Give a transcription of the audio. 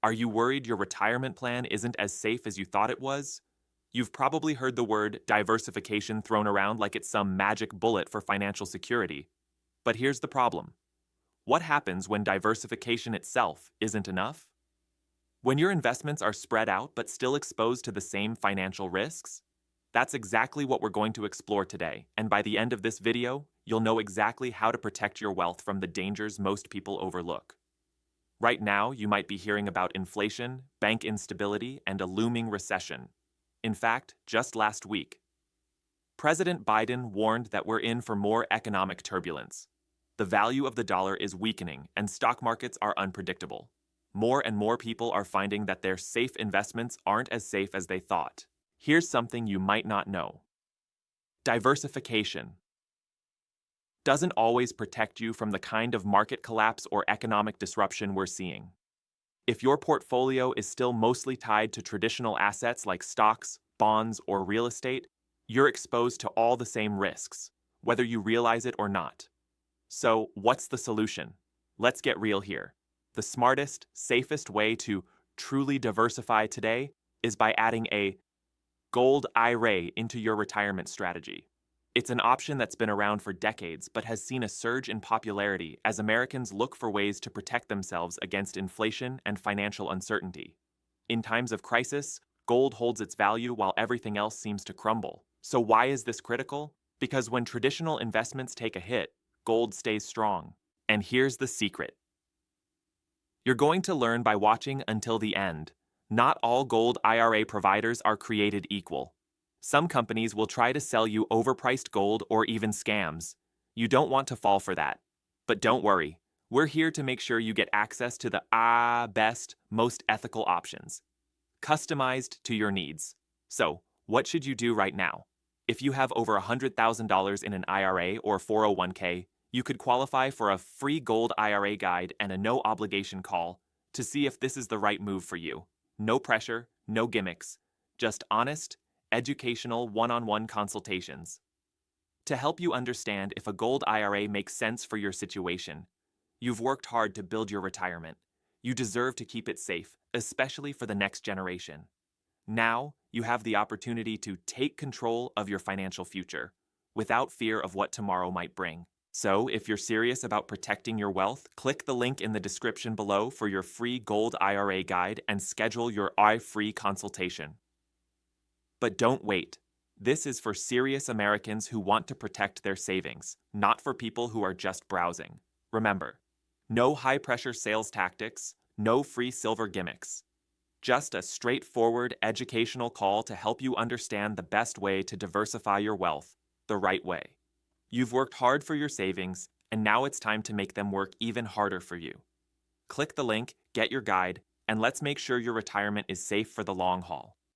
Are you worried your retirement plan isn't as safe as you thought it was? You've probably heard the word diversification thrown around like it's some magic bullet for financial security. But here's the problem. What happens when diversification itself isn't enough? When your investments are spread out but still exposed to the same financial risks? That's exactly what we're going to explore today, and by the end of this video, you'll know exactly how to protect your wealth from the dangers most people overlook. Right now, you might be hearing about inflation, bank instability, and a looming recession. In fact, just last week, President Biden warned that we're in for more economic turbulence. The value of the dollar is weakening, and stock markets are unpredictable. More and more people are finding that their safe investments aren't as safe as they thought. Here's something you might not know. Diversification doesn't always protect you from the kind of market collapse or economic disruption we're seeing. If your portfolio is still mostly tied to traditional assets like stocks, bonds, or real estate, you're exposed to all the same risks, whether you realize it or not. So, what's the solution? Let's get real here. The smartest, safest way to truly diversify today is by adding a gold IRA into your retirement strategy. It's an option that's been around for decades but has seen a surge in popularity as Americans look for ways to protect themselves against inflation and financial uncertainty. In times of crisis, gold holds its value while everything else seems to crumble. So why is this critical? Because when traditional investments take a hit, gold stays strong. And here's the secret. You're going to learn by watching until the end. Not all gold IRA providers are created equal. Some companies will try to sell you overpriced gold or even scams. You don't want to fall for that. But don't worry, we're here to make sure you get access to the best, most ethical options, customized to your needs. So, what should you do right now? If you have over $100,000 in an IRA or 401k, you could qualify for a free gold IRA guide and a no-obligation call to see if this is the right move for you. No pressure, no gimmicks, just honest, educational one-on-one consultations. To help you understand if a gold IRA makes sense for your situation. You've worked hard to build your retirement. You deserve to keep it safe, especially for the next generation. Now, you have the opportunity to take control of your financial future, without fear of what tomorrow might bring. So, if you're serious about protecting your wealth, click the link in the description below for your free gold IRA guide and schedule your free consultation. But don't wait. This is for serious Americans who want to protect their savings, not for people who are just browsing. Remember, no high-pressure sales tactics, no free silver gimmicks. Just a straightforward educational call to help you understand the best way to diversify your wealth the right way. You've worked hard for your savings, and now it's time to make them work even harder for you. Click the link, get your guide, and let's make sure your retirement is safe for the long haul.